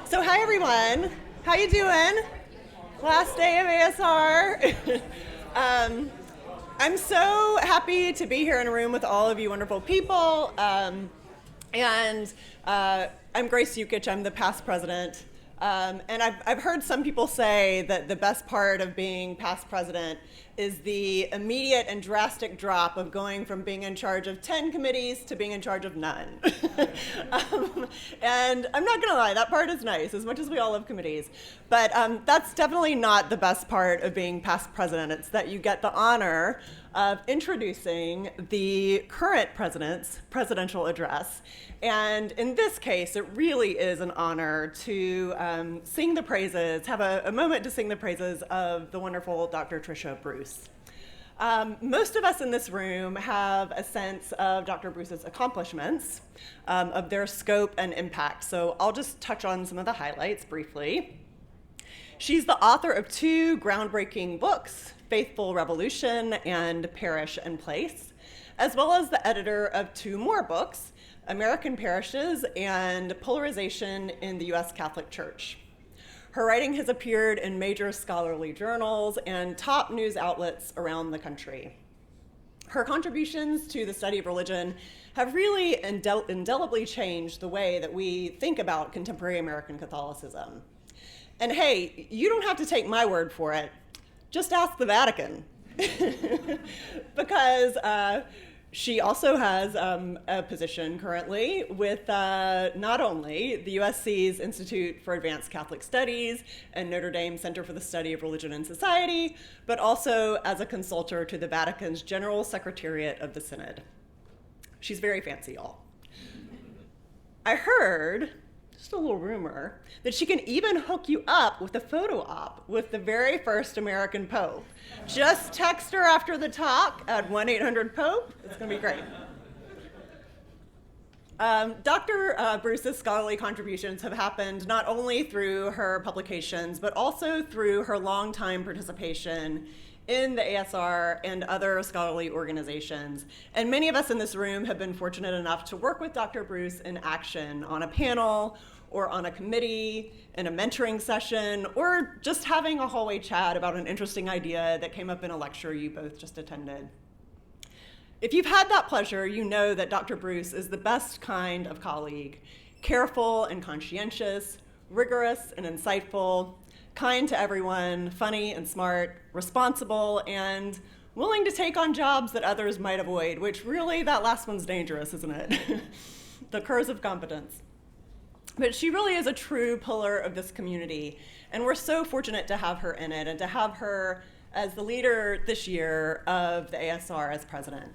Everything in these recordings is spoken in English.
So hi everyone, how you doing? Last day of ASR. I'm so happy to be here in a room with all of you wonderful people. I'm Grace Yukich, I'm the past president. And I've heard some people say that the best part of being past president is the immediate and drastic drop of going from being in charge of 10 committees to being in charge of none. And I'm not gonna lie, that part is nice, as much as we all love committees. But that's definitely not the best part of being past president. It's that you get the honor of introducing the current president's presidential address. And in this case, it really is an honor to sing the praises, have a moment to sing the praises of the wonderful Dr. Tricia Bruce. Most of us in this room have a sense of Dr. Bruce's accomplishments, of their scope and impact. So I'll just touch on some of the highlights briefly. She's the author of 2 groundbreaking books, Faithful Revolution and Parish and Place, as well as the editor of 2 more books, American Parishes and Polarization in the U.S. Catholic Church. Her writing has appeared in major scholarly journals and top news outlets around the country. Her contributions to the study of religion have really indelibly changed the way that we think about contemporary American Catholicism. And hey, you don't have to take my word for it. Just ask the Vatican. Because she also has a position currently with not only the USC's Institute for Advanced Catholic Studies and Notre Dame Center for the Study of Religion and Society, but also as a consultor to the Vatican's General Secretariat of the Synod. She's very fancy, y'all. I heard, just a little rumor, that she can even hook you up with a photo op with the very first American Pope. Just text her after the talk at 1-800-POPE. It's going to be great. Dr. Bruce's scholarly contributions have happened not only through her publications, but also through her longtime participation in the ASR and other scholarly organizations. And many of us in this room have been fortunate enough to work with Dr. Bruce in action on a panel or on a committee, in a mentoring session, or just having a hallway chat about an interesting idea that came up in a lecture you both just attended. If you've had that pleasure, you know that Dr. Bruce is the best kind of colleague, careful and conscientious, rigorous and insightful, kind to everyone, funny and smart, responsible, and willing to take on jobs that others might avoid, which really, that last one's dangerous, isn't it? The curse of competence. But she really is a true pillar of this community, and we're so fortunate to have her in it and to have her as the leader this year of the ASR as president.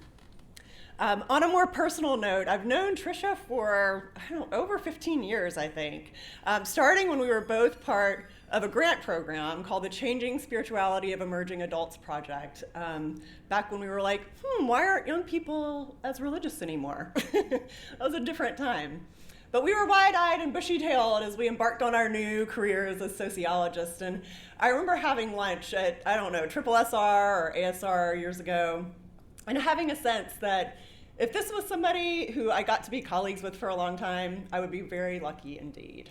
On a more personal note, I've known Tricia for, over 15 years, I think, starting when we were both part of a grant program called the Changing Spirituality of Emerging Adults Project, back when we were like, why aren't young people as religious anymore? That was a different time. But we were wide-eyed and bushy-tailed as we embarked on our new careers as sociologists. And I remember having lunch at, Triple SR or ASR years ago, and having a sense that if this was somebody who I got to be colleagues with for a long time, I would be very lucky indeed.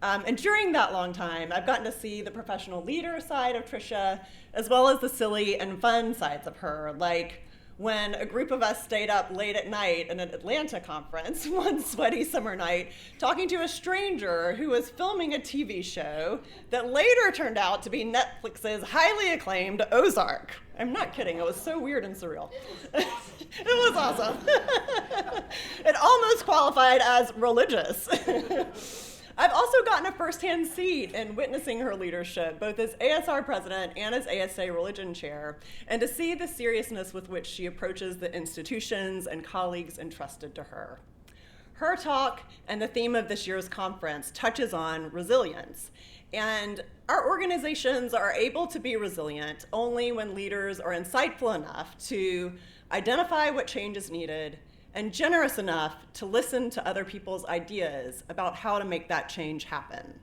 And during that long time, I've gotten to see the professional leader side of Tricia, as well as the silly and fun sides of her, like when a group of us stayed up late at night in an Atlanta conference one sweaty summer night, talking to a stranger who was filming a TV show that later turned out to be Netflix's highly acclaimed Ozark. I'm not kidding, it was so weird and surreal. It was awesome. It almost qualified as religious. I've also gotten a firsthand seat in witnessing her leadership, both as ASR president and as ASA religion chair, and to see the seriousness with which she approaches the institutions and colleagues entrusted to her. Her talk and the theme of this year's conference touches on resilience. And our organizations are able to be resilient only when leaders are insightful enough to identify what change is needed and generous enough to listen to other people's ideas about how to make that change happen.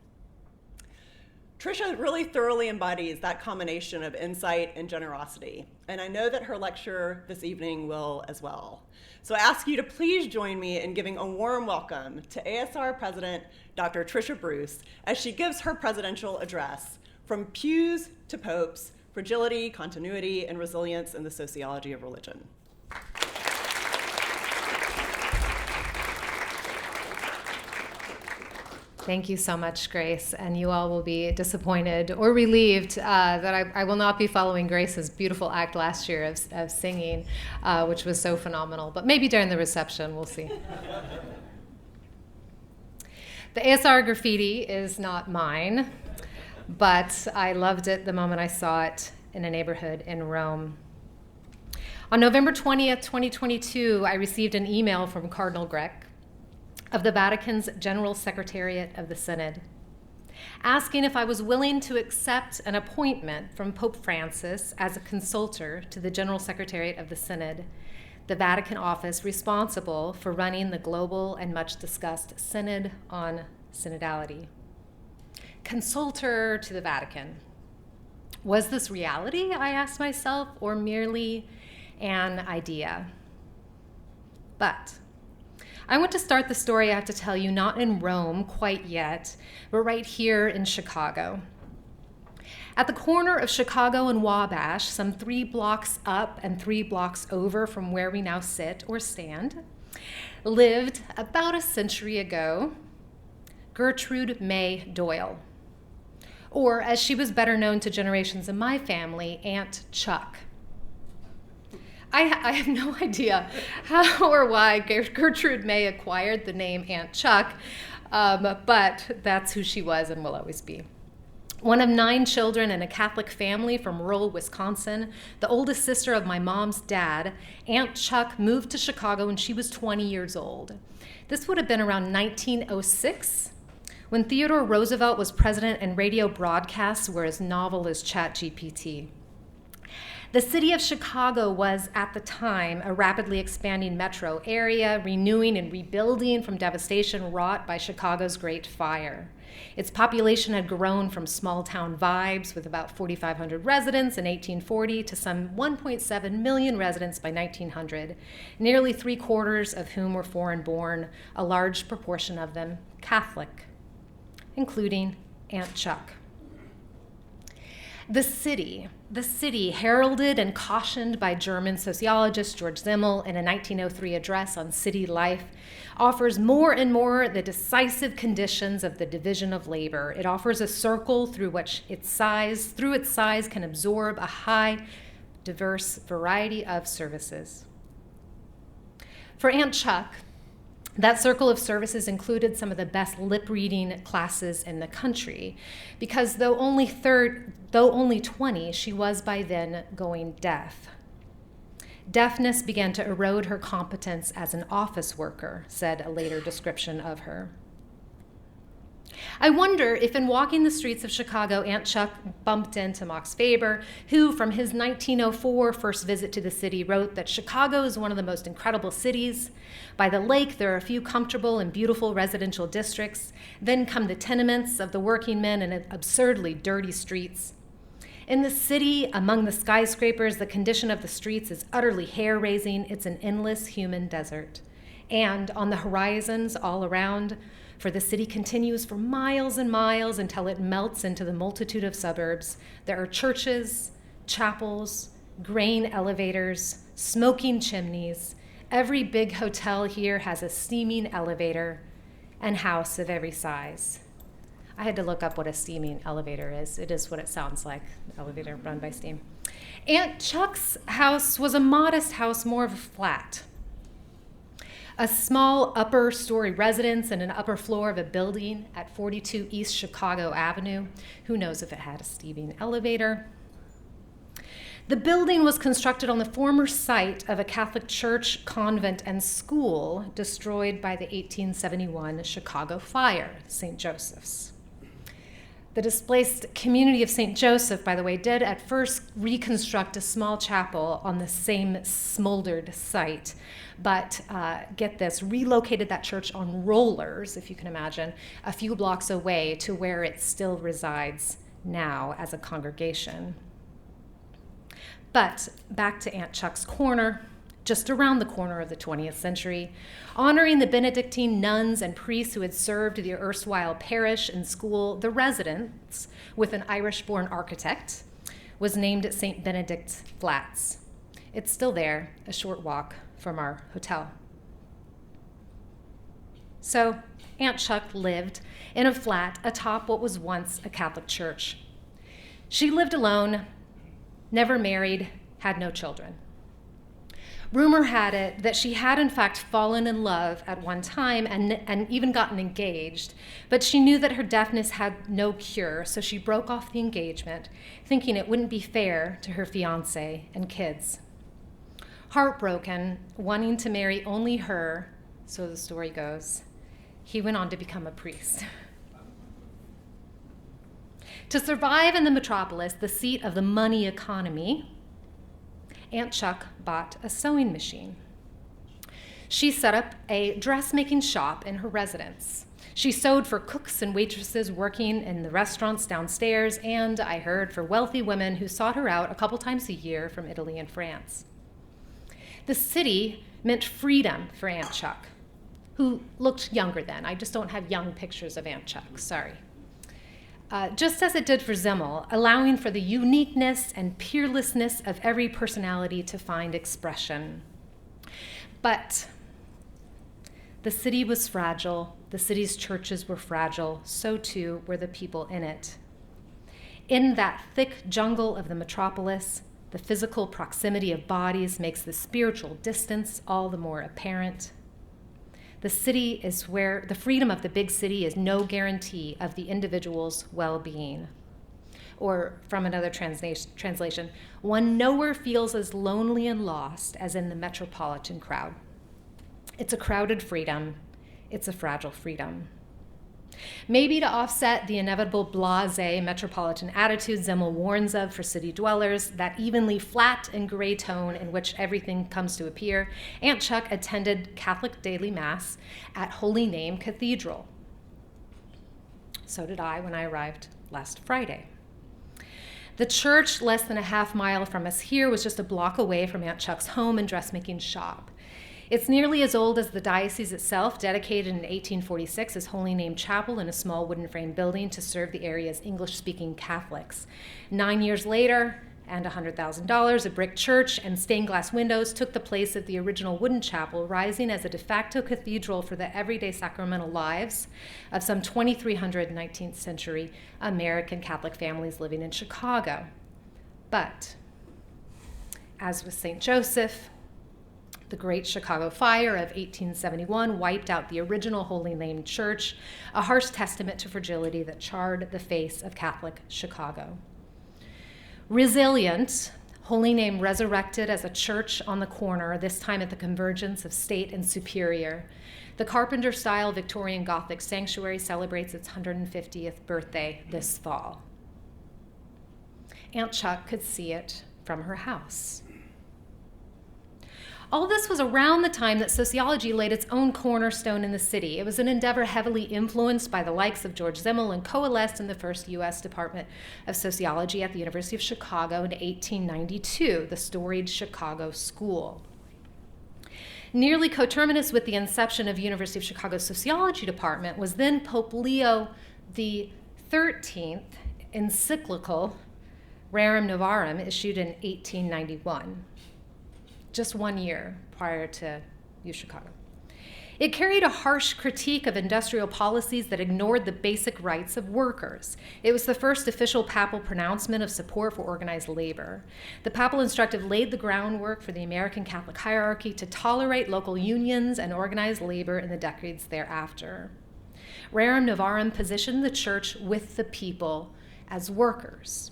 Tricia really thoroughly embodies that combination of insight and generosity, and I know that her lecture this evening will as well. So I ask you to please join me in giving a warm welcome to ASR President Dr. Tricia Bruce as she gives her presidential address, From Pews to Popes, Fragility, Continuity, and Resilience in the Sociology of Religion. Thank you so much, Grace, and you all will be disappointed or relieved that I will not be following Grace's beautiful act last year of singing, which was so phenomenal, but maybe during the reception, we'll see. The ASR graffiti is not mine, but I loved it the moment I saw it in a neighborhood in Rome. On November 20th, 2022, I received an email from Cardinal Grech of the Vatican's General Secretariat of the Synod, asking if I was willing to accept an appointment from Pope Francis as a consultor to the General Secretariat of the Synod, the Vatican office responsible for running the global and much discussed Synod on Synodality. Consultor to the Vatican. Was this reality, I asked myself, or merely an idea? But I want to start the story I have to tell you not in Rome quite yet, but right here in Chicago. At the corner of Chicago and Wabash, some 3 blocks up and 3 blocks over from where we now sit or stand, lived about a century ago Gertrude May Doyle, or as she was better known to generations in my family, Aunt Chuck. I have no idea how or why Gertrude May acquired the name Aunt Chuck, but that's who she was and will always be. One of 9 children in a Catholic family from rural Wisconsin, the oldest sister of my mom's dad, Aunt Chuck moved to Chicago when she was 20 years old. This would have been around 1906, when Theodore Roosevelt was president and radio broadcasts were as novel as ChatGPT. The city of Chicago was, at the time, a rapidly expanding metro area, renewing and rebuilding from devastation wrought by Chicago's Great Fire. Its population had grown from small-town vibes with about 4,500 residents in 1840 to some 1.7 million residents by 1900, nearly 3/4 of whom were foreign-born, a large proportion of them Catholic, including Aunt Chuck. The city, heralded and cautioned by German sociologist George Simmel in a 1903 address on city life, offers more and more the decisive conditions of the division of labor. It offers a circle through which its size can absorb a high, diverse variety of services. For Aunt Chuck, that circle of services included some of the best lip-reading classes in the country, because though only 20, she was by then going deaf. Deafness began to erode her competence as an office worker, said a later description of her. I wonder if in walking the streets of Chicago, Aunt Chuck bumped into Max Weber, who from his 1904 first visit to the city wrote that Chicago is one of the most incredible cities. By the lake, there are a few comfortable and beautiful residential districts. Then come the tenements of the working men and absurdly dirty streets. In the city, among the skyscrapers, the condition of the streets is utterly hair-raising. It's an endless human desert. And on the horizons all around, for the city continues for miles and miles until it melts into the multitude of suburbs, there are churches, chapels, grain elevators, smoking chimneys. Every big hotel here has a steaming elevator and house of every size. I had to look up what a steaming elevator is. It is what it sounds like, an elevator run by steam. Aunt Chuck's house was a modest house, more of a flat. A small upper story residence and an upper floor of a building at 42 East Chicago Avenue. Who knows if it had a steaming elevator? The building was constructed on the former site of a Catholic church, convent, and school destroyed by the 1871 Chicago fire, St. Joseph's. The displaced community of St. Joseph, by the way, did at first reconstruct a small chapel on the same smoldered site, but get this, relocated that church on rollers, if you can imagine, a few blocks away to where it still resides now as a congregation. But back to Aunt Chuck's Corner, just around the corner of the 20th century, honoring the Benedictine nuns and priests who had served the erstwhile parish and school, the residence, with an Irish-born architect, was named St. Benedict's Flats. It's still there, a short walk from our hotel. So Aunt Chuck lived in a flat atop what was once a Catholic church. She lived alone, never married, had no children. Rumor had it that she had in fact fallen in love at one time and even gotten engaged, but she knew that her deafness had no cure, so she broke off the engagement, thinking it wouldn't be fair to her fiancé and kids. Heartbroken, wanting to marry only her, so the story goes, he went on to become a priest. To survive in the metropolis, the seat of the money economy, Aunt Chuck bought a sewing machine. She set up a dressmaking shop in her residence. She sewed for cooks and waitresses working in the restaurants downstairs, and I heard for wealthy women who sought her out a couple times a year from Italy and France. The city meant freedom for Aunt Chuck, who looked younger then. I just don't have young pictures of Aunt Chuck, sorry. Just as it did for Zimmel, allowing for the uniqueness and peerlessness of every personality to find expression. But the city was fragile, the city's churches were fragile, so too were the people in it. In that thick jungle of the metropolis, the physical proximity of bodies makes the spiritual distance all the more apparent. The city is where the freedom of the big city is no guarantee of the individual's well-being. Or from another translation, one nowhere feels as lonely and lost as in the metropolitan crowd. It's a crowded freedom. It's a fragile freedom. Maybe to offset the inevitable blasé metropolitan attitude Zimmel warns of for city dwellers, that evenly flat and gray tone in which everything comes to appear, Aunt Chuck attended Catholic daily mass at Holy Name Cathedral. So did I when I arrived last Friday. The church, less than a half mile from us here, was just a block away from Aunt Chuck's home and dressmaking shop. It's nearly as old as the diocese itself, dedicated in 1846 as Holy Name Chapel in a small wooden frame building to serve the area's English-speaking Catholics. 9 years later, and $100,000, a brick church and stained glass windows took the place of the original wooden chapel, rising as a de facto cathedral for the everyday sacramental lives of some 2,300 19th century American Catholic families living in Chicago. But, as with St. Joseph, the Great Chicago Fire of 1871 wiped out the original Holy Name Church, a harsh testament to fragility that charred the face of Catholic Chicago. Resilient, Holy Name resurrected as a church on the corner, this time at the convergence of State and Superior. The Carpenter-style Victorian Gothic sanctuary celebrates its 150th birthday this fall. Aunt Chuck could see it from her house. All this was around the time that sociology laid its own cornerstone in the city. It was an endeavor heavily influenced by the likes of George Zimmel and coalesced in the first U.S. Department of Sociology at the University of Chicago in 1892, the storied Chicago School. Nearly coterminous with the inception of University of Chicago's Sociology Department was then Pope Leo XIII encyclical Rerum Novarum, issued in 1891. Just 1 year prior to UChicago. It carried a harsh critique of industrial policies that ignored the basic rights of workers. It was the first official papal pronouncement of support for organized labor. The papal instructive laid the groundwork for the American Catholic hierarchy to tolerate local unions and organized labor in the decades thereafter. Rerum Novarum positioned the church with the people as workers.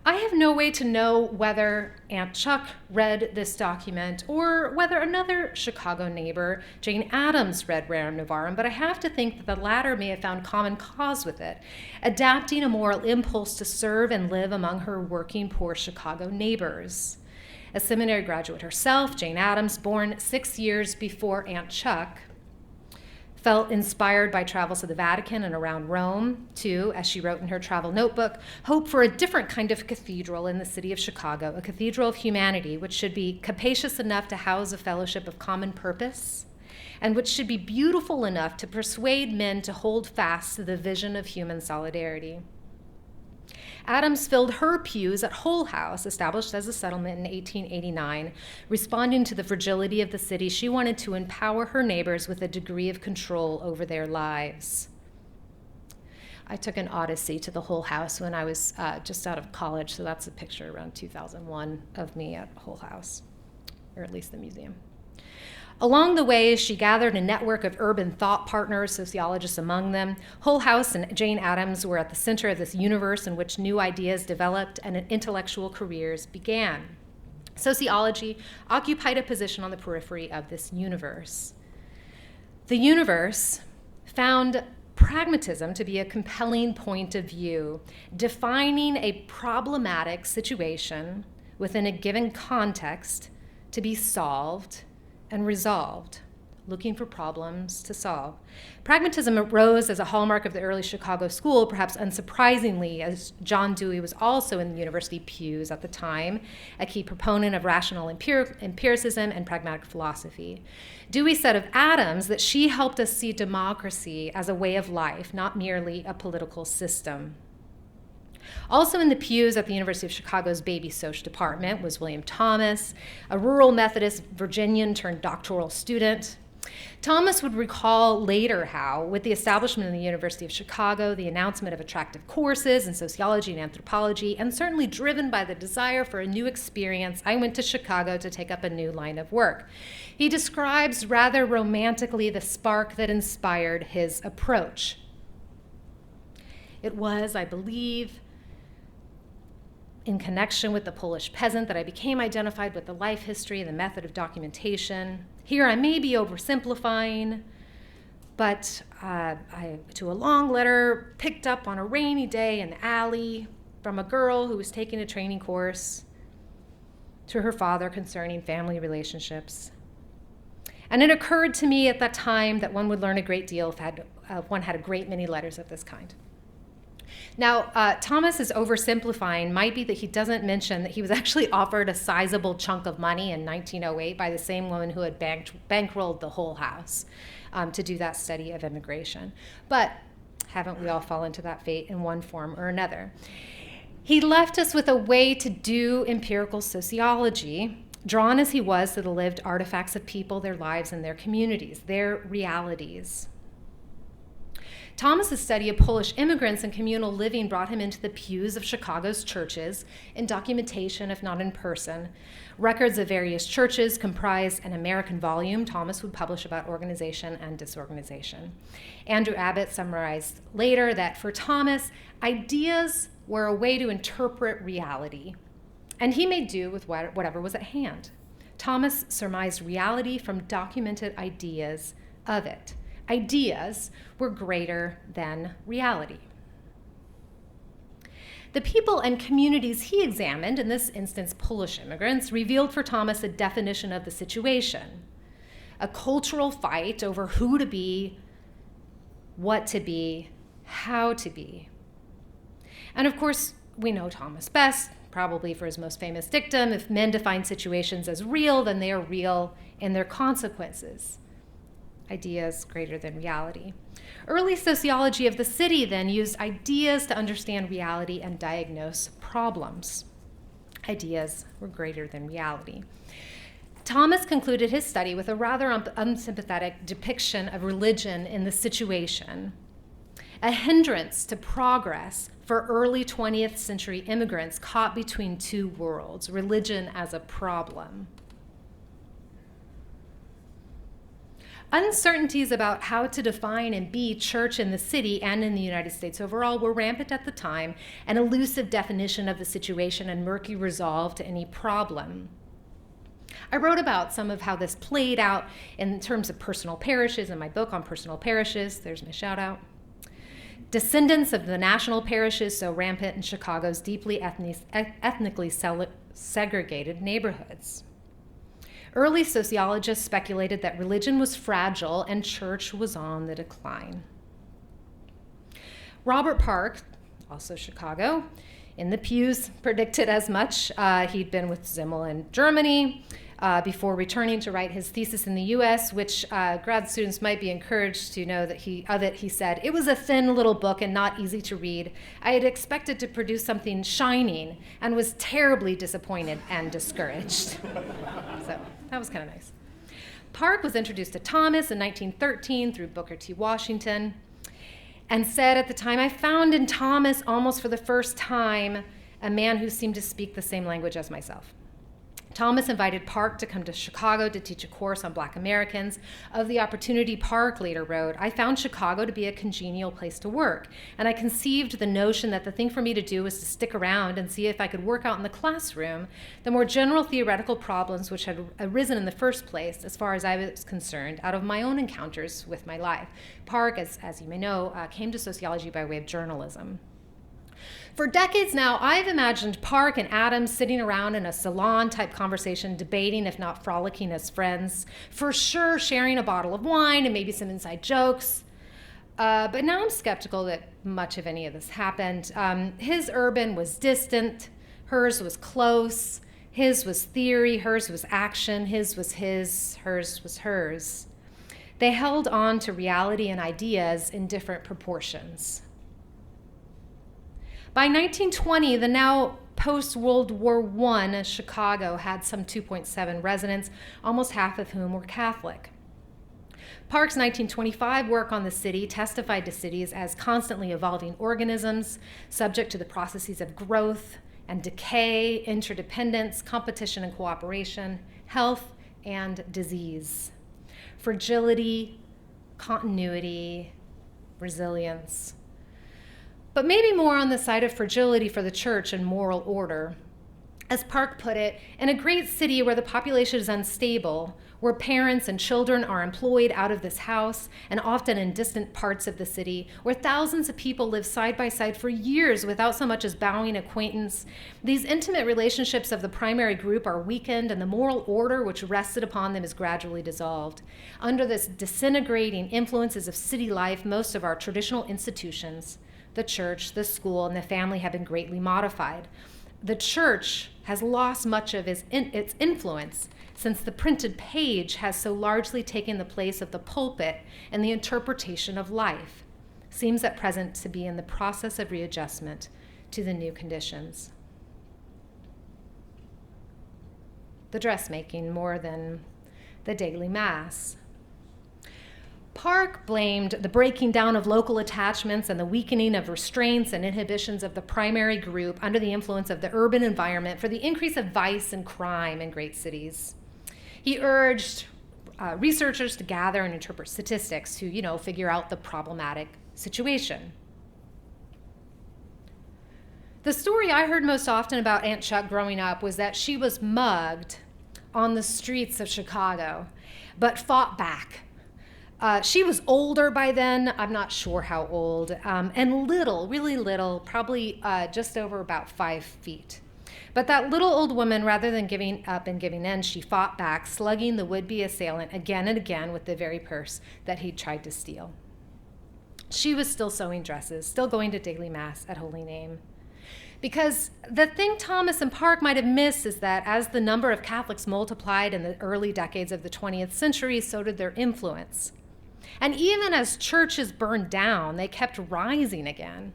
I have no way to know whether Aunt Chuck read this document or whether another Chicago neighbor, Jane Addams, read Rerum Novarum, but I have to think that the latter may have found common cause with it, adapting a moral impulse to serve and live among her working poor Chicago neighbors. A seminary graduate herself, Jane Addams, born 6 years before Aunt Chuck, felt inspired by travels to the Vatican and around Rome, to, as she wrote in her travel notebook, hope for a different kind of cathedral in the city of Chicago, a cathedral of humanity, which should be capacious enough to house a fellowship of common purpose, and which should be beautiful enough to persuade men to hold fast to the vision of human solidarity. Adams filled her pews at Hull House, established as a settlement in 1889. Responding to the fragility of the city, she wanted to empower her neighbors with a degree of control over their lives. I took an odyssey to the Hull House when I was just out of college, so that's a picture around 2001 of me at Hull House, or at least the museum. Along the way, she gathered a network of urban thought partners, sociologists among them. Hull House and Jane Addams were at the center of this universe in which new ideas developed and intellectual careers began. Sociology occupied a position on the periphery of this universe. The universe found pragmatism to be a compelling point of view, defining a problematic situation within a given context to be solved and resolved, looking for problems to solve. Pragmatism arose as a hallmark of the early Chicago school, perhaps unsurprisingly, as John Dewey was also in the university pews at the time, a key proponent of rational empiricism and pragmatic philosophy. Dewey said of Addams that she helped us see democracy as a way of life, not merely a political system. Also in the pews at the University of Chicago's Baby Soc department was William Thomas, a rural Methodist Virginian turned doctoral student. Thomas would recall later how, with the establishment of the University of Chicago, the announcement of attractive courses in sociology and anthropology, and certainly driven by the desire for a new experience, I went to Chicago to take up a new line of work. He describes rather romantically the spark that inspired his approach. It was, I believe, in connection with the Polish peasant that I became identified with the life history and the method of documentation. Here I may be oversimplifying, but to a long letter picked up on a rainy day in the alley from a girl who was taking a training course to her father concerning family relationships. And it occurred to me at that time that one would learn a great deal if one had a great many letters of this kind. Now, Thomas is oversimplifying might be that he doesn't mention that he was actually offered a sizable chunk of money in 1908 by the same woman who had bankrolled the Hull House to do that study of immigration. But haven't we all fallen into that fate in one form or another? He left us with a way to do empirical sociology, drawn as he was to the lived artifacts of people, their lives, and their communities, their realities. Thomas's study of Polish immigrants and communal living brought him into the pews of Chicago's churches in documentation, if not in person. Records of various churches comprise an American volume Thomas would publish about organization and disorganization. Andrew Abbott summarized later that for Thomas, ideas were a way to interpret reality, and he made do with whatever was at hand. Thomas surmised reality from documented ideas of it. Ideas were greater than reality. The people and communities he examined, in this instance Polish immigrants, revealed for Thomas a definition of the situation, a cultural fight over who to be, what to be, how to be. And of course, we know Thomas best, probably for his most famous dictum, if men define situations as real, then they are real in their consequences. Ideas greater than reality. Early sociology of the city then used ideas to understand reality and diagnose problems. Ideas were greater than reality. Thomas concluded his study with a rather unsympathetic depiction of religion in the situation, a hindrance to progress for early 20th century immigrants caught between two worlds, religion as a problem. Uncertainties about how to define and be church in the city and in the United States overall were rampant at the time, an elusive definition of the situation and murky resolve to any problem. I wrote about some of how this played out in terms of personal parishes in my book on personal parishes. There's my shout out. Descendants of the national parishes so rampant in Chicago's deeply ethnically segregated neighborhoods. Early sociologists speculated that religion was fragile and church was on the decline. Robert Park, also Chicago, in the Pews, predicted as much. He'd been with Zimmel in Germany before returning to write his thesis in the US, which grad students might be encouraged to know that he said, "It was a thin little book and not easy to read. I had expected to produce something shining and was terribly disappointed and discouraged." So that was kind of nice. Park was introduced to Thomas in 1913 through Booker T. Washington, and said at the time, "I found in Thomas almost for the first time a man who seemed to speak the same language as myself." Thomas invited Park to come to Chicago to teach a course on Black Americans. Of the opportunity, Park later wrote, "I found Chicago to be a congenial place to work, and I conceived the notion that the thing for me to do was to stick around and see if I could work out in the classroom the more general theoretical problems which had arisen in the first place, as far as I was concerned, out of my own encounters with my life." Park, as you may know, came to sociology by way of journalism. For decades now, I've imagined Park and Adams sitting around in a salon-type conversation, debating, if not frolicking as friends, for sure sharing a bottle of wine and maybe some inside jokes. But now I'm skeptical that much of any of this happened. His urban was distant, hers was close, his was theory, hers was action, his was his, hers was hers. They held on to reality and ideas in different proportions. By 1920, the now post-World War I Chicago had some 2.7 residents, almost half of whom were Catholic. Park's 1925 work on the city testified to cities as constantly evolving organisms, subject to the processes of growth and decay, interdependence, competition and cooperation, health and disease, fragility, continuity, resilience. But maybe more on the side of fragility for the church and moral order. As Park put it, in a great city where the population is unstable, where parents and children are employed out of this house and often in distant parts of the city, where thousands of people live side by side for years without so much as bowing acquaintance, these intimate relationships of the primary group are weakened and the moral order which rested upon them is gradually dissolved. Under this disintegrating influences of city life, most of our traditional institutions, the church, the school, and the family have been greatly modified. The church has lost much of its influence since the printed page has so largely taken the place of the pulpit and the interpretation of life. Seems at present to be in the process of readjustment to the new conditions. The dressmaking more than the daily mass. Park blamed the breaking down of local attachments and the weakening of restraints and inhibitions of the primary group under the influence of the urban environment for the increase of vice and crime in great cities. He urged researchers to gather and interpret statistics to, figure out the problematic situation. The story I heard most often about Aunt Chuck growing up was that she was mugged on the streets of Chicago, but fought back. She was older by then, I'm not sure how old, and little, really little, probably just over about 5 feet. But that little old woman, rather than giving up and giving in, she fought back, slugging the would-be assailant again and again with the very purse that he'd tried to steal. She was still sewing dresses, still going to daily mass at Holy Name. Because the thing Thomas and Park might have missed is that as the number of Catholics multiplied in the early decades of the 20th century, so did their influence. And even as churches burned down, they kept rising again.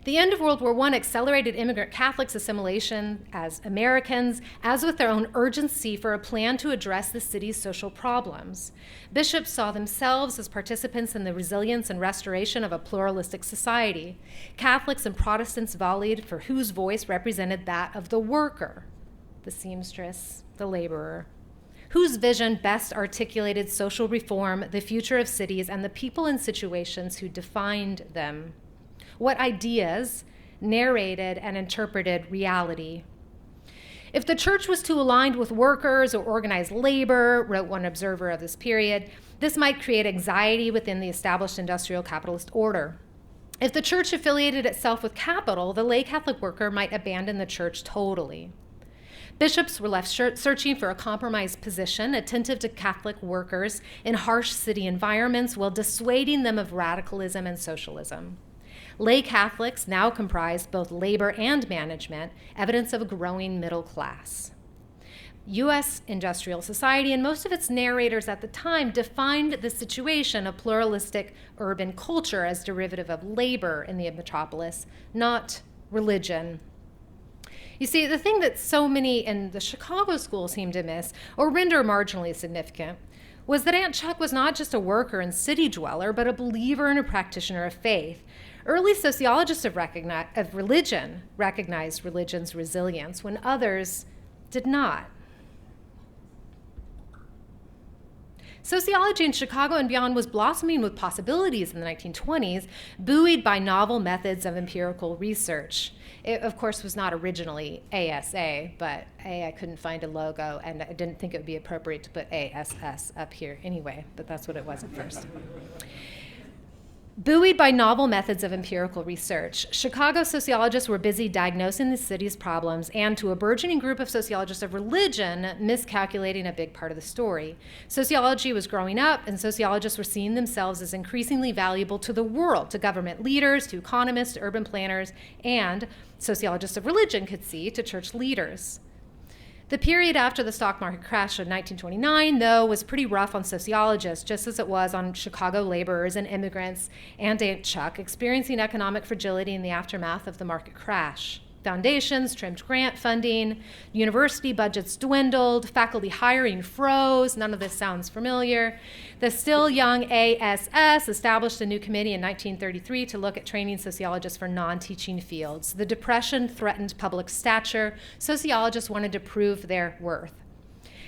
The end of World War I accelerated immigrant Catholics' assimilation as Americans, as with their own urgency for a plan to address the city's social problems. Bishops saw themselves as participants in the resilience and restoration of a pluralistic society. Catholics and Protestants volleyed for whose voice represented that of the worker, the seamstress, the laborer, whose vision best articulated social reform, the future of cities, and the people and situations who defined them. What ideas narrated and interpreted reality. If the church was too aligned with workers or organized labor, wrote one observer of this period, this might create anxiety within the established industrial capitalist order. If the church affiliated itself with capital, the lay Catholic worker might abandon the church totally. Bishops were left searching for a compromised position, attentive to Catholic workers in harsh city environments while dissuading them of radicalism and socialism. Lay Catholics now comprised both labor and management, evidence of a growing middle class. U.S. industrial society and most of its narrators at the time defined the situation of pluralistic urban culture as derivative of labor in the metropolis, not religion. You see, the thing that so many in the Chicago school seemed to miss, or render marginally significant, was that Aunt Chuck was not just a worker and city dweller, but a believer and a practitioner of faith. Early sociologists of religion recognized religion's resilience when others did not. Sociology in Chicago and beyond was blossoming with possibilities in the 1920s, buoyed by novel methods of empirical research. It, of course, was not originally ASA, but I couldn't find a logo, and I didn't think it would be appropriate to put ASS up here anyway, but that's what it was at first. Buoyed by novel methods of empirical research, Chicago sociologists were busy diagnosing the city's problems and, to a burgeoning group of sociologists of religion, miscalculating a big part of the story. Sociology was growing up, and sociologists were seeing themselves as increasingly valuable to the world, to government leaders, to economists, to urban planners, and sociologists of religion could see to church leaders. The period after the stock market crash of 1929, though, was pretty rough on sociologists, just as it was on Chicago laborers and immigrants and Aunt Chuck, experiencing economic fragility in the aftermath of the market crash. Foundations trimmed grant funding, university budgets dwindled, faculty hiring froze. None of this sounds familiar. The still young ASS established a new committee in 1933 to look at training sociologists for non-teaching fields. The Depression threatened public stature. Sociologists wanted to prove their worth.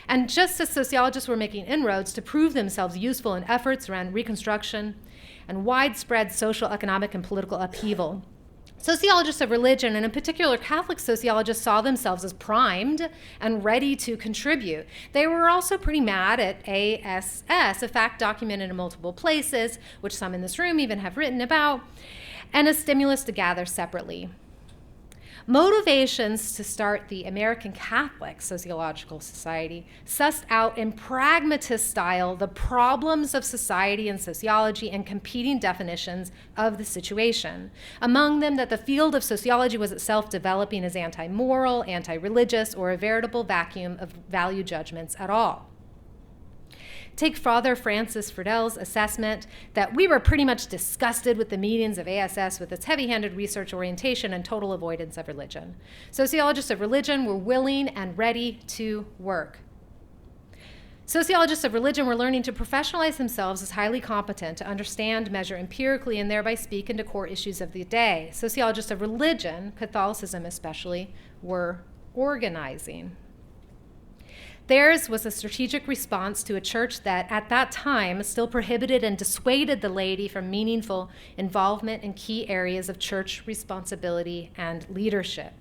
And just as sociologists were making inroads to prove themselves useful in efforts around Reconstruction and widespread social, economic, and political upheaval, sociologists of religion, and in particular Catholic sociologists, saw themselves as primed and ready to contribute. They were also pretty mad at ASS, a fact documented in multiple places, which some in this room even have written about, and a stimulus to gather separately. Motivations to start the American Catholic Sociological Society sussed out in pragmatist style the problems of society and sociology and competing definitions of the situation. Among them, that the field of sociology was itself developing as anti-moral, anti-religious, or a veritable vacuum of value judgments at all. Take Father Francis Friedel's assessment that we were pretty much disgusted with the meetings of ASS with its heavy-handed research orientation and total avoidance of religion. Sociologists of religion were willing and ready to work. Sociologists of religion were learning to professionalize themselves as highly competent to understand, measure empirically, and thereby speak into core issues of the day. Sociologists of religion, Catholicism especially, were organizing. Theirs was a strategic response to a church that, at that time, still prohibited and dissuaded the laity from meaningful involvement in key areas of church responsibility and leadership.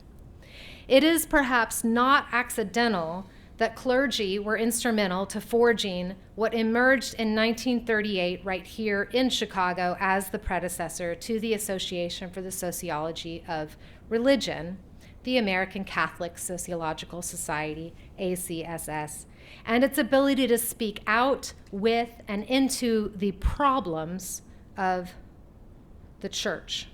It is perhaps not accidental that clergy were instrumental to forging what emerged in 1938 right here in Chicago as the predecessor to the Association for the Sociology of Religion, the American Catholic Sociological Society, ACSS, and its ability to speak out with and into the problems of the church.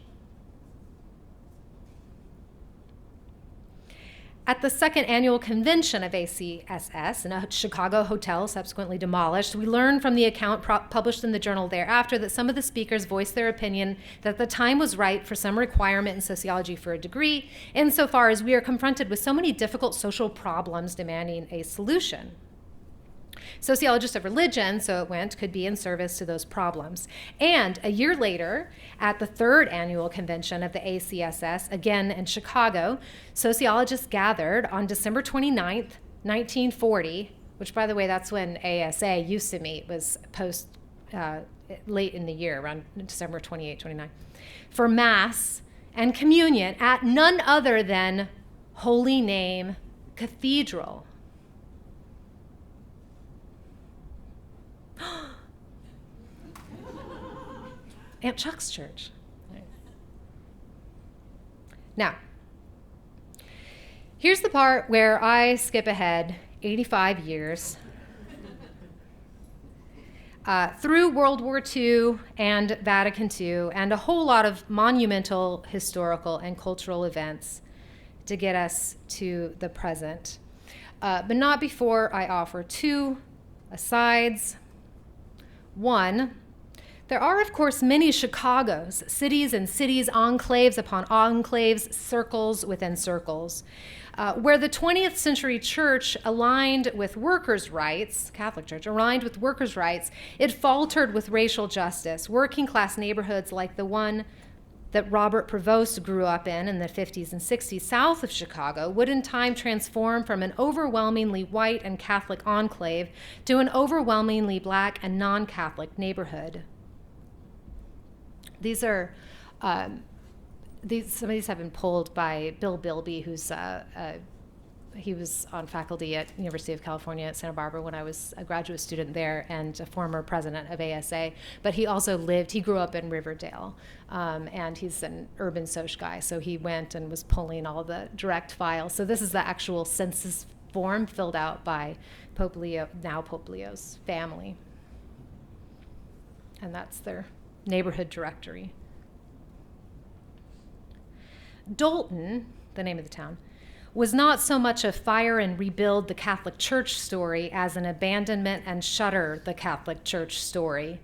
At the second annual convention of ACSS, in a Chicago hotel subsequently demolished, we learned from the account published in the journal thereafter that some of the speakers voiced their opinion that the time was right for some requirement in sociology for a degree, insofar as we are confronted with so many difficult social problems demanding a solution. Sociologists of religion, so it went, could be in service to those problems. And a year later, at the third annual convention of the ACSS, again in Chicago, sociologists gathered on December 29th, 1940, which, by the way, that's when ASA used to meet, was late in the year, around December 28, 29, for Mass and communion at none other than Holy Name Cathedral. Aunt Chuck's church. Now, Here's the part where I skip ahead 85 years through World War II and Vatican II and a whole lot of monumental historical and cultural events to get us to the present. But not before I offer two asides. One, there are, of course, many Chicagos, cities and cities, enclaves upon enclaves, circles within circles, where the 20th century church aligned with workers' rights, Catholic Church aligned with workers' rights, it faltered with racial justice. Working class neighborhoods like the one that Robert Prevost grew up in the 50s and 60s south of Chicago would in time transform from an overwhelmingly white and Catholic enclave to an overwhelmingly black and non-Catholic neighborhood. These are, some of these have been pulled by Bill Bilby, who's, he was on faculty at University of California at Santa Barbara when I was a graduate student there and a former president of ASA. But he also he grew up in Riverdale, and he's an urban soc guy. So he went and was pulling all the direct files. So this is the actual census form filled out by Pope Leo, now Pope Leo's family. And that's their neighborhood directory. Dolton, the name of the town, was not so much a fire and rebuild the Catholic Church story as an abandonment and shutter the Catholic Church story.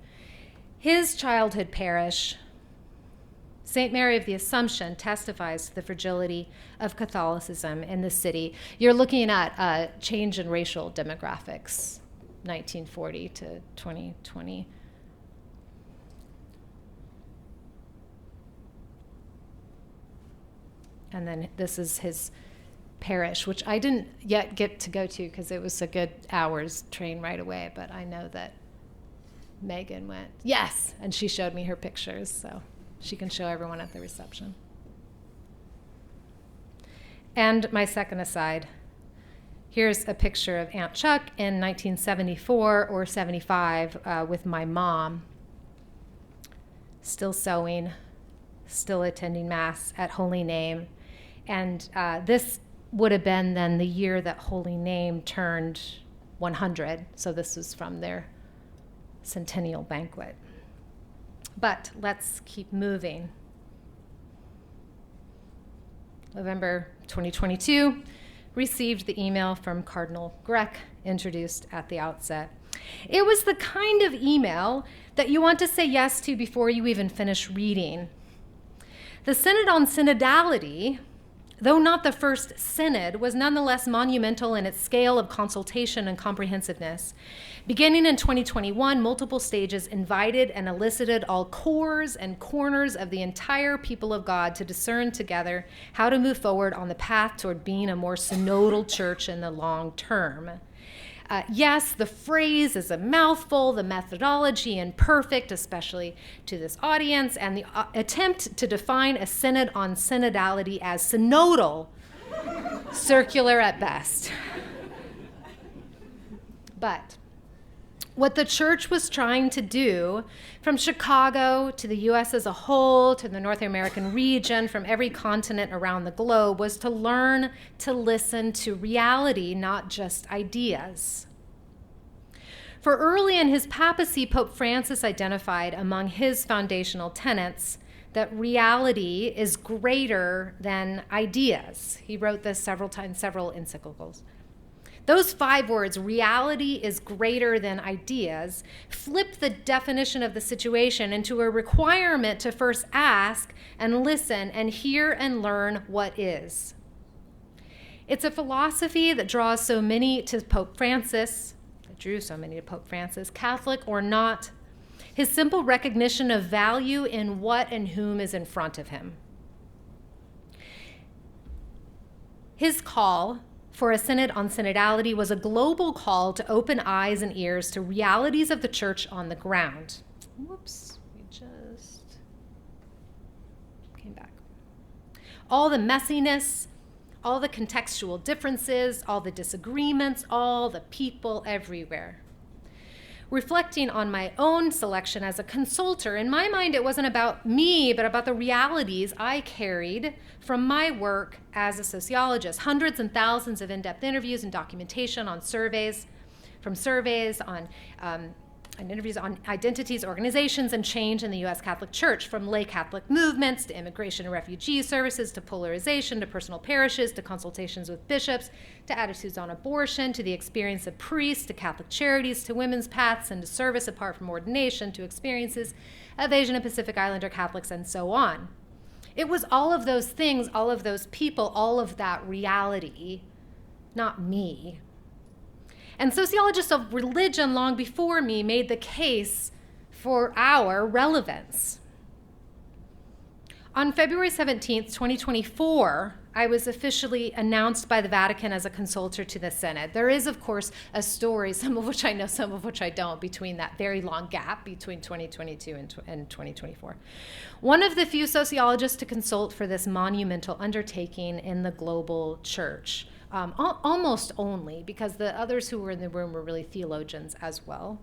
His childhood parish, St. Mary of the Assumption, testifies to the fragility of Catholicism in the city. You're looking at a change in racial demographics, 1940 to 2020. And then this is his parish, which I didn't yet get to go to because it was a good hour's train right away. But I know that Megan went, yes, and she showed me her pictures, so she can show everyone at the reception. And my second aside, here's a picture of Aunt Chuck in 1974 or 75 with my mom, still sewing, still attending Mass at Holy Name. And this would have been then the year that Holy Name turned 100. So this was from their centennial banquet. But let's keep moving. November 2022, received the email from Cardinal Grech, introduced at the outset. It was the kind of email that you want to say yes to before you even finish reading. The Synod on Synodality, though not the first synod, was nonetheless monumental in its scale of consultation and comprehensiveness. Beginning in 2021, multiple stages invited and elicited all cores and corners of the entire people of God to discern together how to move forward on the path toward being a more synodal church in the long term. Yes, the phrase is a mouthful, the methodology imperfect, especially to this audience, and the attempt to define a synod on synodality as synodal, circular at best. But what the church was trying to do, from Chicago to the U.S. as a whole, to the North American region, from every continent around the globe, was to learn to listen to reality, not just ideas. For early in his papacy, Pope Francis identified among his foundational tenets that reality is greater than ideas. He wrote this several times, several encyclicals. Those 5 words, reality is greater than ideas, flip the definition of the situation into a requirement to first ask and listen and hear and learn what is. It's a philosophy that draws so many to Pope Francis, that drew so many to Pope Francis, Catholic or not, his simple recognition of value in what and whom is in front of him. His call for a synod on synodality was a global call to open eyes and ears to realities of the church on the ground. Whoops, we just came back. All the messiness, all the contextual differences, all the disagreements, all the people everywhere. reflecting on my own selection as a consultor, in my mind, it wasn't about me, but about the realities I carried from my work as a sociologist. Hundreds and thousands of in-depth interviews and documentation on surveys, and interviews on identities, organizations, and change in the U.S. Catholic Church, from lay Catholic movements to immigration and refugee services to polarization to personal parishes to consultations with bishops to attitudes on abortion to the experience of priests to Catholic charities to women's paths and to service apart from ordination to experiences of Asian and Pacific Islander Catholics and so on. It was all of those things, all of those people, all of that reality, not me. And sociologists of religion long before me made the case for our relevance. On February 17th, 2024, I was officially announced by the Vatican as a consultor to the Synod. There is, of course, a story, some of which I know, some of which I don't, between that very long gap between 2022 and 2024. One of the few sociologists to consult for this monumental undertaking in the global church. Almost only, because the others who were in the room were really theologians as well.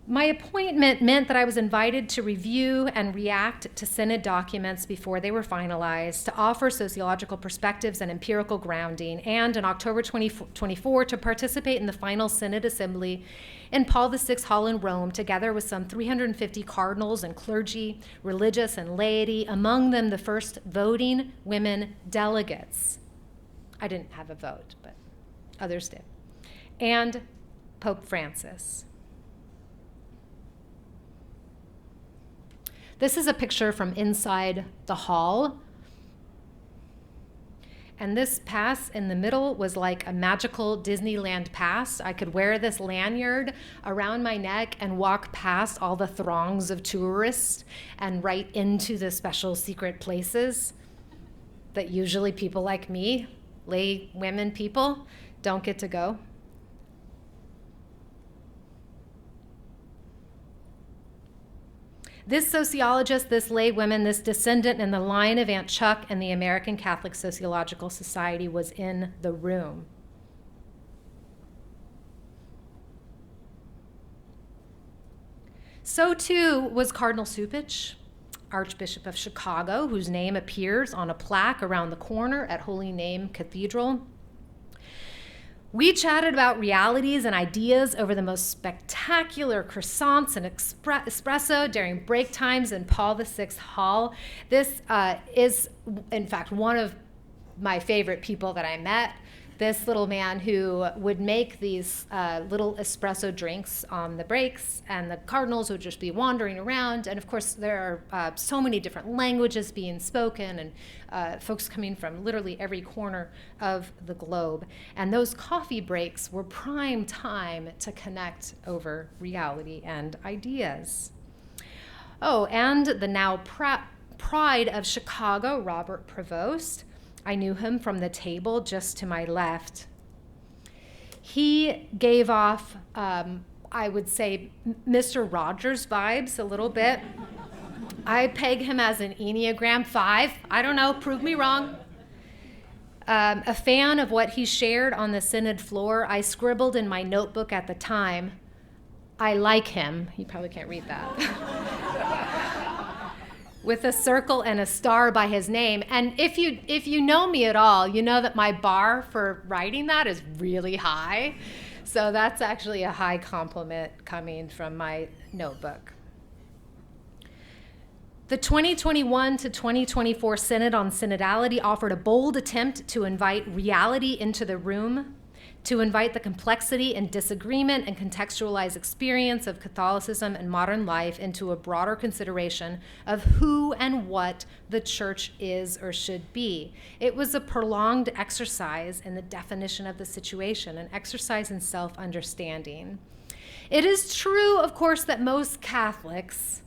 My appointment meant that I was invited to review and react to Synod documents before they were finalized, to offer sociological perspectives and empirical grounding, and in October 2024 to participate in the final Synod assembly in Paul VI Hall in Rome, together with some 350 cardinals and clergy, religious and laity, among them the first voting women delegates. I didn't have a vote, but others did. And Pope Francis. This is a picture from inside the hall. And this pass in the middle was like a magical Disneyland pass. I could wear this lanyard around my neck and walk past all the throngs of tourists and right into the special secret places that usually people like me, lay women people, don't get to go. This sociologist, this lay woman, this descendant in the line of Aunt Chuck and the American Catholic Sociological Society was in the room. So too was Cardinal Cupich, Archbishop of Chicago, whose name appears on a plaque around the corner at Holy Name Cathedral. We chatted about realities and ideas over the most spectacular croissants and espresso during break times in Paul VI Hall. This is, in fact, one of my favorite people that I met. This little man who would make these little espresso drinks on the breaks, and the cardinals would just be wandering around. And of course, there are so many different languages being spoken, and folks coming from literally every corner of the globe. And those coffee breaks were prime time to connect over reality and ideas. Oh, and the now pride of Chicago, Robert Prevost. I knew him from the table just to my left. He gave off, I would say, Mr. Rogers vibes a little bit. I peg him as an Enneagram 5. I don't know, prove me wrong. A fan of what he shared on the Synod floor, I scribbled in my notebook at the time, I like him. You probably can't read that. With a circle and a star by his name. And if you know me at all, you know that my bar for writing that is really high. So that's actually a high compliment coming from my notebook. The 2021 to 2024 Synod on Synodality offered a bold attempt to invite reality into the room, to invite the complexity and disagreement and contextualized experience of Catholicism and modern life into a broader consideration of who and what the church is or should be. It was a prolonged exercise in the definition of the situation, an exercise in self-understanding. It is true, of course, that most Catholics,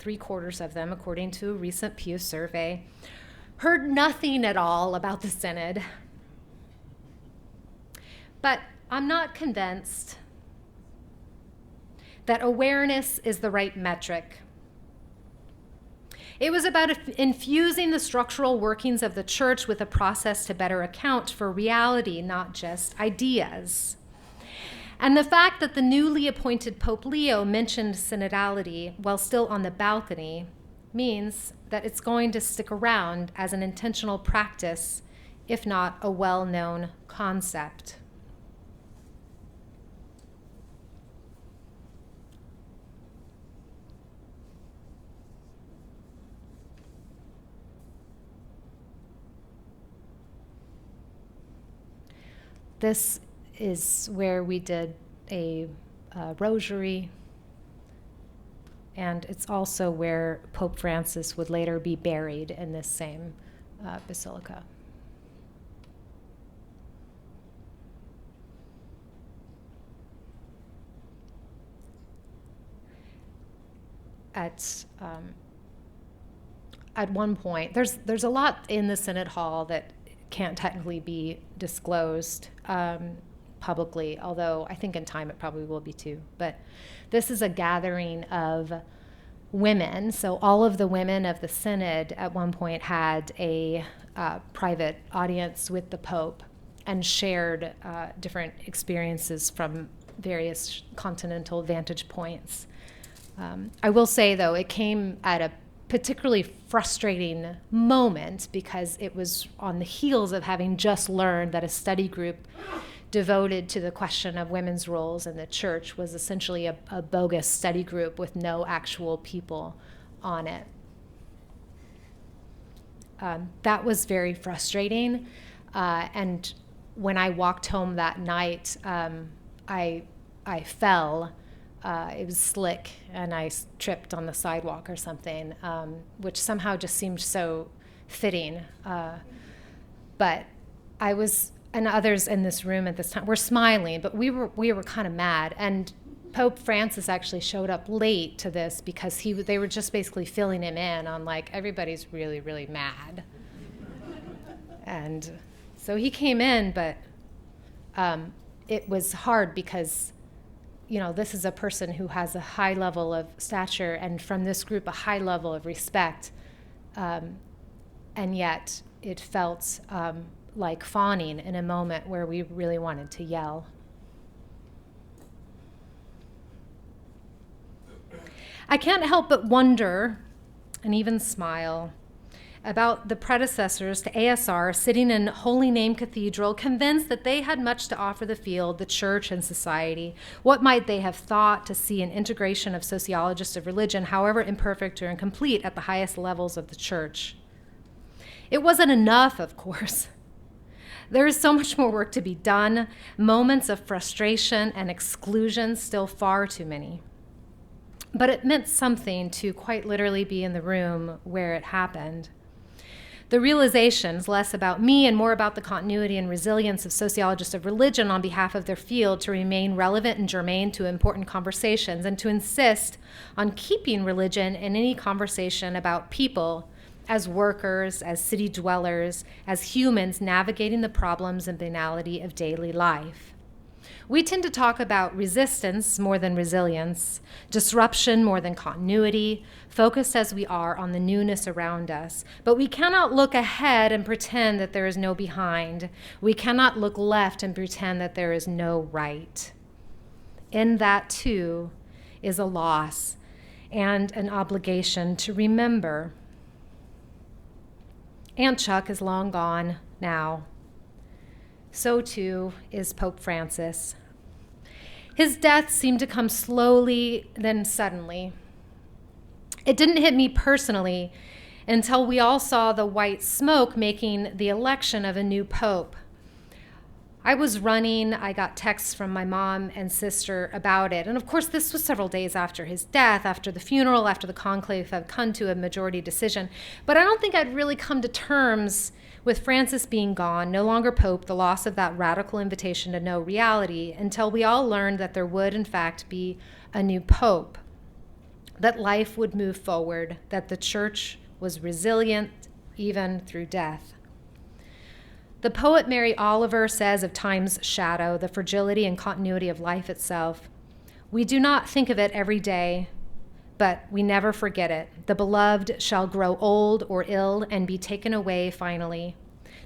3/4 of them, according to a recent Pews survey, heard nothing at all about the Synod. But I'm not convinced that awareness is the right metric. It was about infusing the structural workings of the church with a process to better account for reality, not just ideas. And the fact that the newly appointed Pope Leo mentioned synodality while still on the balcony means that it's going to stick around as an intentional practice, if not a well-known concept. This is where we did a rosary, and it's also where Pope Francis would later be buried in this same basilica. At one point, there's a lot in the Synod Hall that can't technically be disclosed publicly, although I think in time it probably will be too. But this is a gathering of women. So all of the women of the Synod at one point had a private audience with the Pope and shared different experiences from various continental vantage points. I will say, though, it came at a particularly frustrating moment because it was on the heels of having just learned that a study group devoted to the question of women's roles in the church was essentially a bogus study group with no actual people on it. That was very frustrating. And when I walked home that night, I fell. It was slick, and I tripped on the sidewalk or something, which somehow just seemed so fitting. But I was, and others in this room at this time, were smiling, but we were kind of mad. And Pope Francis actually showed up late to this because they were just basically filling him in on, like, everybody's really, really mad. And so he came in, but it was hard because, you know, this is a person who has a high level of stature, and from this group, a high level of respect. And yet it felt like fawning in a moment where we really wanted to yell. I can't help but wonder, and even smile, about the predecessors to ASR sitting in Holy Name Cathedral, convinced that they had much to offer the field, the church, and society. What might they have thought to see an integration of sociologists of religion, however imperfect or incomplete, at the highest levels of the church? It wasn't enough, of course. There is so much more work to be done, moments of frustration and exclusion, still far too many. But it meant something to quite literally be in the room where it happened. The realizations, less about me and more about the continuity and resilience of sociologists of religion on behalf of their field to remain relevant and germane to important conversations, and to insist on keeping religion in any conversation about people as workers, as city dwellers, as humans navigating the problems and banality of daily life. We tend to talk about resistance more than resilience, disruption more than continuity, focused as we are on the newness around us. But we cannot look ahead and pretend that there is no behind. We cannot look left and pretend that there is no right. In that, too, is a loss and an obligation to remember. Aunt Chuck is long gone now. So too is Pope Francis. His death seemed to come slowly, then suddenly. It didn't hit me personally until we all saw the white smoke making the election of a new pope. I was running, I got texts from my mom and sister about it. And of course, this was several days after his death, after the funeral, after the conclave had come to a majority decision. But I don't think I'd really come to terms with Francis being gone, no longer pope, the loss of that radical invitation to know reality, until we all learned that there would, in fact, be a new pope, that life would move forward, that the church was resilient even through death. The poet Mary Oliver says of time's shadow, the fragility and continuity of life itself, we do not think of it every day, but we never forget it. The beloved shall grow old or ill and be taken away finally.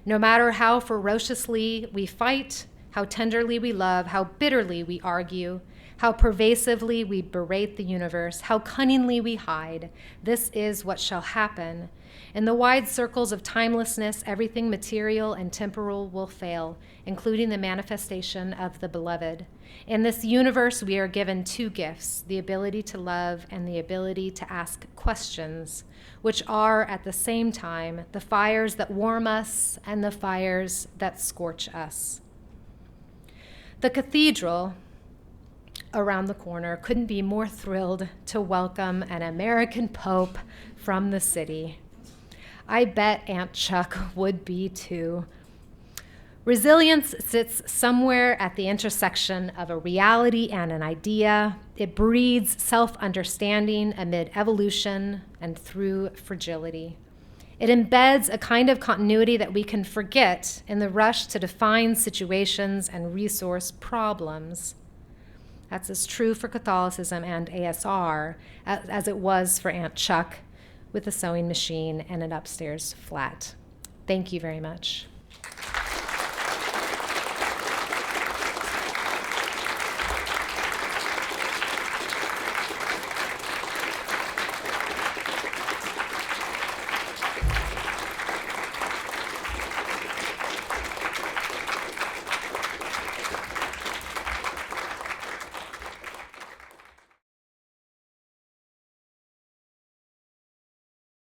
No matter how ferociously we fight, how tenderly we love, how bitterly we argue, how pervasively we berate the universe, how cunningly we hide. This is what shall happen. In the wide circles of timelessness, everything material and temporal will fail, including the manifestation of the beloved. In this universe, we are given two gifts, the ability to love and the ability to ask questions, which are at the same time the fires that warm us and the fires that scorch us. The cathedral around the corner couldn't be more thrilled to welcome an American Pope from the city. I bet Aunt Chuck would be too. Resilience sits somewhere at the intersection of a reality and an idea. It breeds self-understanding amid evolution and through fragility. It embeds a kind of continuity that we can forget in the rush to define situations and resource problems. That's as true for Catholicism and ASR as it was for Aunt Chuck with a sewing machine and an upstairs flat. Thank you very much.